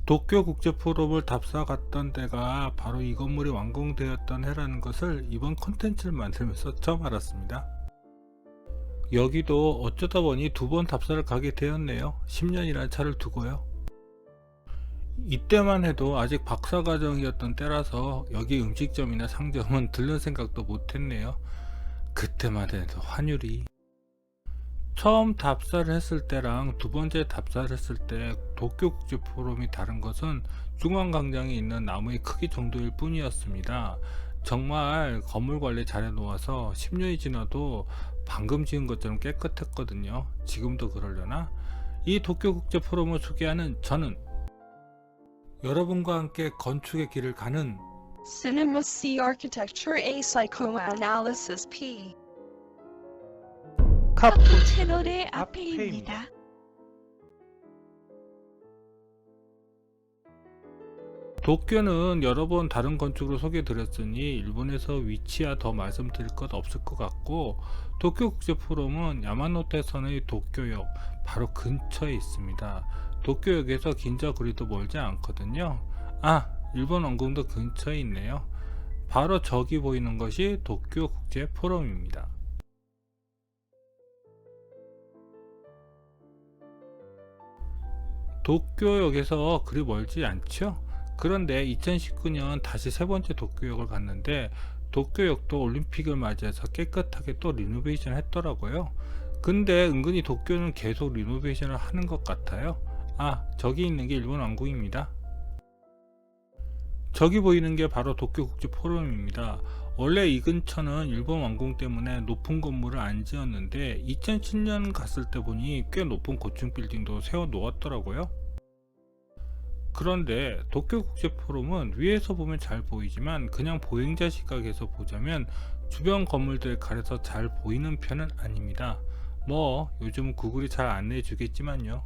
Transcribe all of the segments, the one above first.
도쿄국제포럼을 답사 갔던 때가 바로 이 건물이 완공되었던 해라는 것을 이번 콘텐츠를 만들면서 처음 알았습니다. 여기도 어쩌다 보니 두 번 답사를 가게 되었네요. 10년이라는 차를 두고요. 이때만 해도 아직 박사과정이었던 때라서 여기 음식점이나 상점은 들를 생각도 못했네요. 그때만 해도 환율이 처음 답사를 했을 때랑 두 번째 답사를 했을 때 도쿄국제포럼이 다른 것은 중앙광장에 있는 나무의 크기 정도일 뿐이었습니다. 정말 건물 관리 잘해 놓아서 10년이 지나도 방금 지은 것처럼 깨끗했거든요. 지금도 그러려나? 이 도쿄국제포럼을 소개하는 저는 여러분과 함께 건축의 길을 가는 Cinema C Architecture A Psychoanalysis P 카푸 채널의 앞에입니다. 도쿄는 여러 번 다른 건축으로 소개해 드렸으니 일본에서 위치야 더 말씀드릴 것 없을 것 같고, 도쿄국제포럼은 야마노테선의 도쿄역 바로 근처에 있습니다. 도쿄역에서 긴자구리도 멀지 않거든요. 일본 원궁도 근처에 있네요. 바로 저기 보이는 것이 도쿄국제포럼입니다. 도쿄역에서 그리 멀지 않죠? 그런데 2019년 다시 세 번째 도쿄역을 갔는데 도쿄역도 올림픽을 맞이해서 깨끗하게 또 리노베이션 했더라고요. 근데 은근히 도쿄는 계속 리노베이션을 하는 것 같아요. 저기 있는 게 일본 왕궁입니다. 저기 보이는 게 바로 도쿄국제포럼입니다. 원래 이 근처는 일본 왕궁 때문에 높은 건물을 안 지었는데 2010년 갔을 때 보니 꽤 높은 고층 빌딩도 세워 놓았더라고요. 그런데 도쿄국제포럼은 위에서 보면 잘 보이지만 그냥 보행자 시각에서 보자면 주변 건물들 가려서 잘 보이는 편은 아닙니다. 요즘 구글이 잘 안내해 주겠지만요.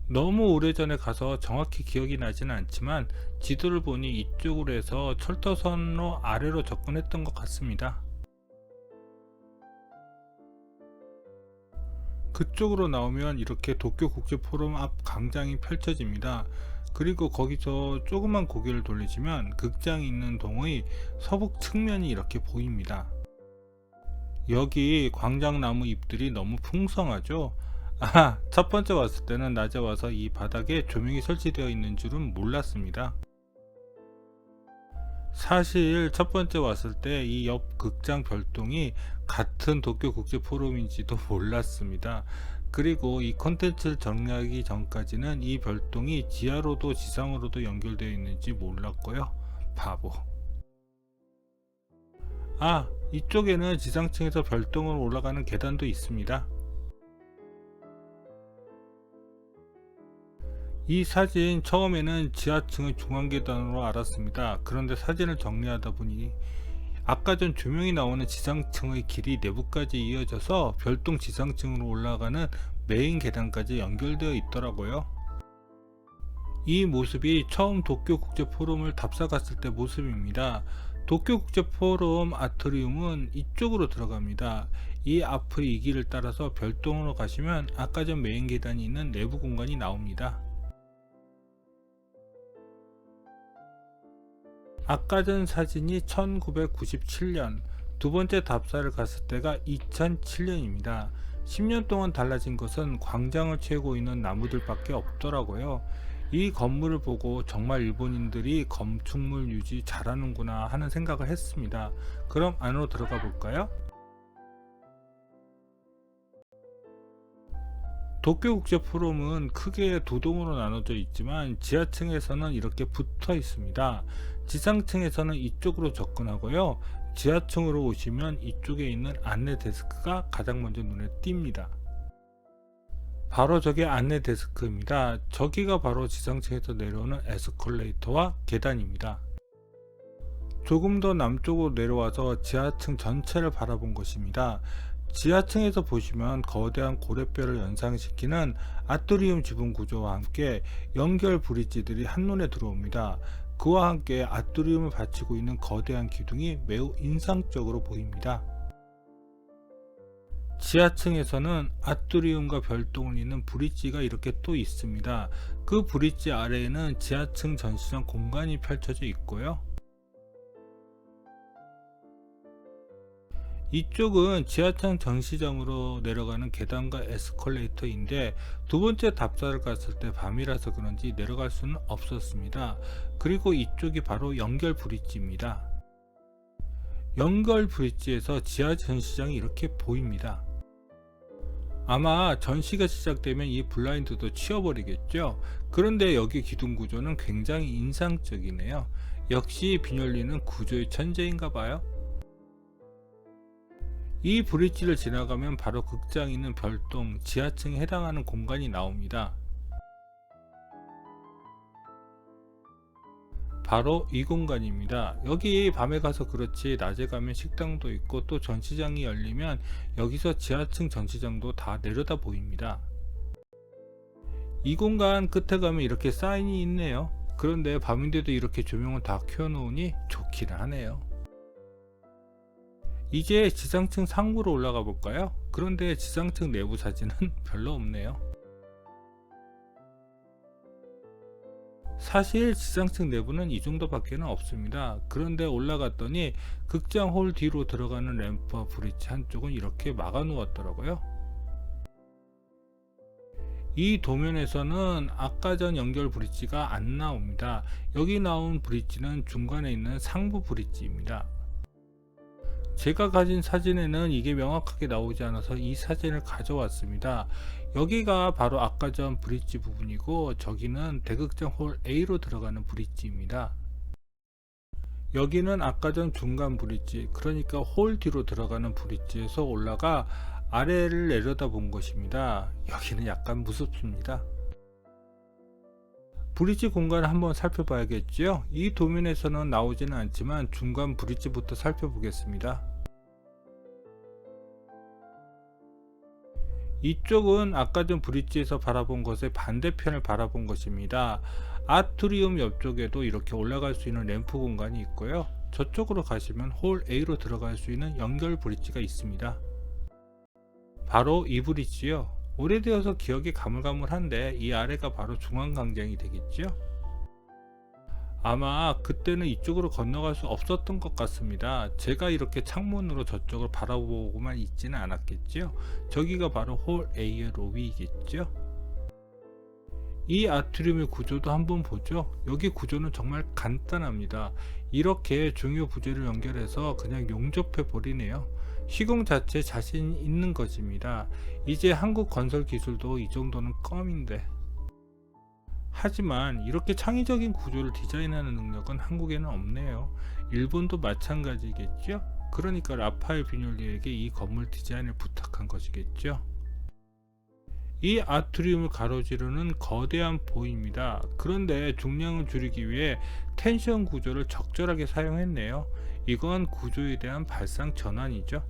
너무 오래전에 가서 정확히 기억이 나지는 않지만 지도를 보니 이쪽으로 해서 철도선로 아래로 접근했던 것 같습니다. 그쪽으로 나오면 이렇게 도쿄국제포럼 앞 광장이 펼쳐집니다. 그리고 거기서 조그만 고개를 돌리시면 극장이 있는 동의 서북 측면이 이렇게 보입니다. 여기 광장나무 잎들이 너무 풍성하죠. 첫 번째 왔을 때는 낮에 와서 이 바닥에 조명이 설치되어 있는 줄은 몰랐습니다. 사실 첫 번째 왔을 때 이 옆 극장 별동이 같은 도쿄국제포럼인지도 몰랐습니다. 그리고 이 콘텐츠를 정리하기 전까지는 이 별동이 지하로도 지상으로도 연결되어 있는지 몰랐고요. 바보. 이쪽에는 지상층에서 별동으로 올라가는 계단도 있습니다. 이 사진 처음에는 지하층의 중앙계단으로 알았습니다. 그런데 사진을 정리하다 보니 아까 전 조명이 나오는 지상층의 길이 내부까지 이어져서 별동 지상층으로 올라가는 메인 계단까지 연결되어 있더라고요. 이 모습이 처음 도쿄국제포럼을 답사 갔을 때 모습입니다. 도쿄국제포럼 아트리움은 이쪽으로 들어갑니다. 이 앞의 이 길을 따라서 별동으로 가시면 아까 전 메인 계단이 있는 내부 공간이 나옵니다. 아까 전 사진이 1997년, 두 번째 답사를 갔을 때가 2007년입니다. 10년 동안 달라진 것은 광장을 채우고 있는 나무들 밖에 없더라고요. 이 건물을 보고 정말 일본인들이 건축물 유지 잘하는구나 하는 생각을 했습니다. 그럼 안으로 들어가 볼까요? 도쿄국제포럼은 크게 두 동으로 나눠져 있지만 지하층에서는 이렇게 붙어 있습니다. 지상층에서는 이쪽으로 접근하고요. 지하층으로 오시면 이쪽에 있는 안내 데스크가 가장 먼저 눈에 띕니다. 바로 저게 안내 데스크입니다. 저기가 바로 지상층에서 내려오는 에스컬레이터와 계단입니다. 조금 더 남쪽으로 내려와서 지하층 전체를 바라본 것입니다. 지하층에서 보시면 거대한 고래뼈를 연상시키는 아트리움 지붕 구조와 함께 연결 브릿지들이 한눈에 들어옵니다. 그와 함께 아트리움을 받치고 있는 거대한 기둥이 매우 인상적으로 보입니다. 지하층에서는 아트리움과 별동을 잇는 브릿지가 이렇게 또 있습니다. 그 브릿지 아래에는 지하층 전시장 공간이 펼쳐져 있고요. 이쪽은 지하층 전시장으로 내려가는 계단과 에스컬레이터인데 두 번째 답사를 갔을 때 밤이라서 그런지 내려갈 수는 없었습니다. 그리고 이쪽이 바로 연결 브릿지입니다. 연결 브릿지에서 지하 전시장이 이렇게 보입니다. 아마 전시가 시작되면 이 블라인드도 치워버리겠죠. 그런데 여기 기둥 구조는 굉장히 인상적이네요. 역시 빈혈리는 구조의 천재인가 봐요. 이 브릿지를 지나가면 바로 극장이 있는 별동 지하층에 해당하는 공간이 나옵니다. 바로 이 공간입니다. 여기 밤에 가서 그렇지 낮에 가면 식당도 있고 또 전시장이 열리면 여기서 지하층 전시장도 다 내려다 보입니다. 이 공간 끝에 가면 이렇게 사인이 있네요. 그런데 밤인데도 이렇게 조명을 다 켜놓으니 좋기는 하네요. 이제 지상층 상부로 올라가 볼까요? 그런데 지상층 내부 사진은 별로 없네요. 사실 지상층 내부는 이 정도밖에는 없습니다. 그런데 올라갔더니 극장 홀 뒤로 들어가는 램프와 브릿지 한쪽은 이렇게 막아 놓았더라고요. 이 도면에서는 아까 전 연결 브릿지가 안 나옵니다. 여기 나온 브릿지는 중간에 있는 상부 브릿지입니다. 제가 가진 사진에는 이게 명확하게 나오지 않아서 이 사진을 가져왔습니다. 여기가 바로 아까 전 브릿지 부분이고 저기는 대극장 홀 A로 들어가는 브릿지입니다. 여기는 아까 전 중간 브릿지, 그러니까 홀 뒤로 들어가는 브릿지에서 올라가 아래를 내려다 본 것입니다. 여기는 약간 무섭습니다. 브릿지 공간을 한번 살펴봐야겠죠. 이 도면에서는 나오지는 않지만 중간 브릿지부터 살펴보겠습니다. 이쪽은 아까 전 브릿지에서 바라본 것의 반대편을 바라본 것입니다. 아트리움 옆쪽에도 이렇게 올라갈 수 있는 램프 공간이 있고요. 저쪽으로 가시면 홀 A로 들어갈 수 있는 연결 브릿지가 있습니다. 바로 이 브릿지요. 오래되어서 기억이 가물가물한데 이 아래가 바로 중앙광장이 되겠죠. 아마 그때는 이쪽으로 건너갈 수 없었던 것 같습니다. 제가 이렇게 창문으로 저쪽을 바라보고만 있지는 않았겠죠. 저기가 바로 홀 A의 로비이겠죠. 이 아트리움의 구조도 한번 보죠. 여기 구조는 정말 간단합니다. 이렇게 중요 부재를 연결해서 그냥 용접해 버리네요. 시공 자체 자신 있는 것입니다. 이제 한국 건설 기술도 이 정도는 껌인데. 하지만 이렇게 창의적인 구조를 디자인하는 능력은 한국에는 없네요. 일본도 마찬가지겠죠. 그러니까 라파엘 비뇰리에게 이 건물 디자인을 부탁한 것이겠죠. 이 아트리움을 가로지르는 거대한 보입니다. 그런데 중량을 줄이기 위해 텐션 구조를 적절하게 사용했네요. 이건 구조에 대한 발상 전환이죠.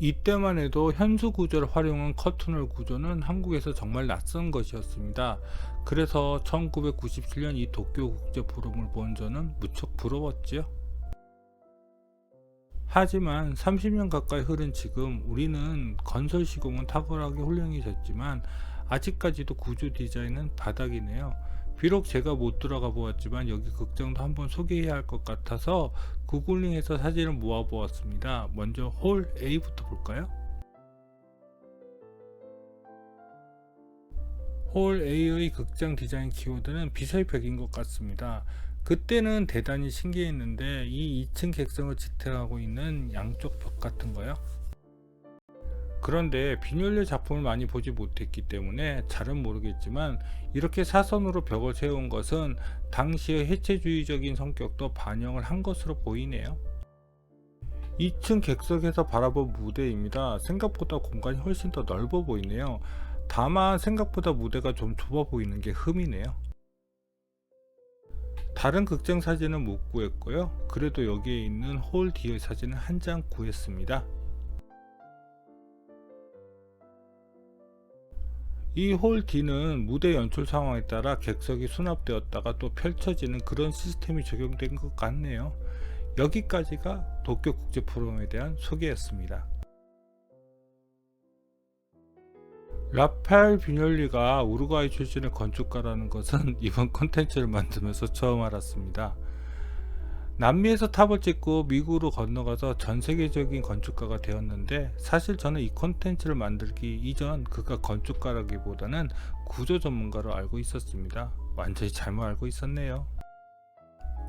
이때만 해도 현수 구조를 활용한 커튼홀 구조는 한국에서 정말 낯선 것이었습니다. 그래서 1997년 이 도쿄 국제 포럼을 본 저는 무척 부러웠지요. 하지만 30년 가까이 흐른 지금 우리는 건설 시공은 탁월하게 훌륭해졌지만 아직까지도 구조 디자인은 바닥이네요. 비록 제가 못 들어가 보았지만 여기 극장도 한번 소개해야 할 것 같아서 구글링해서 사진을 모아 보았습니다. 먼저 홀 A부터 볼까요? 홀 A의 극장 디자인 키워드는 비설벽인 것 같습니다. 그때는 대단히 신기했는데 이 2층 객석을 지탱하고 있는 양쪽 벽 같은 거요. 그런데 비뇰리 작품을 많이 보지 못했기 때문에 잘은 모르겠지만 이렇게 사선으로 벽을 세운 것은 당시의 해체주의적인 성격도 반영을 한 것으로 보이네요. 2층 객석에서 바라본 무대입니다. 생각보다 공간이 훨씬 더 넓어 보이네요. 다만 생각보다 무대가 좀 좁아 보이는 게 흠이네요. 다른 극장 사진은 못 구했고요. 그래도 여기에 있는 홀 D의 사진은 한 장 구했습니다. 이 홀 D는 무대 연출 상황에 따라 객석이 수납되었다가 또 펼쳐지는 그런 시스템이 적용된 것 같네요. 여기까지가 도쿄 국제 포럼에 대한 소개였습니다. 라파엘 비뇰리가 우루과이 출신의 건축가라는 것은 이번 콘텐츠를 만들면서 처음 알았습니다. 남미에서 탑을 찍고 미국으로 건너가서 전 세계적인 건축가가 되었는데, 사실 저는 이 콘텐츠를 만들기 이전 그가 건축가라기보다는 구조 전문가로 알고 있었습니다. 완전히 잘못 알고 있었네요.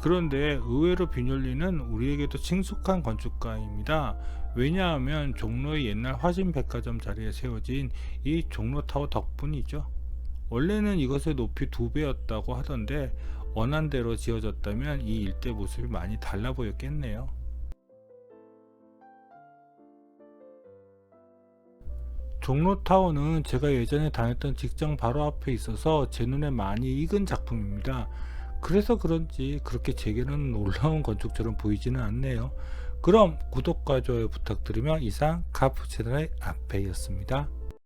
그런데 의외로 비뇰리는 우리에게도 친숙한 건축가입니다. 왜냐하면 종로의 옛날 화신백화점 자리에 세워진 이 종로타워 덕분이죠. 원래는 이것의 높이 2배였다고 하던데 원한대로 지어졌다면 이 일대 모습이 많이 달라 보였겠네요. 종로타워는 제가 예전에 다녔던 직장 바로 앞에 있어서 제 눈에 많이 익은 작품입니다. 그래서 그런지 그렇게 제게는 놀라운 건축처럼 보이지는 않네요. 그럼 구독과 좋아요 부탁드리며 이상 카프 채널의 앞에였습니다.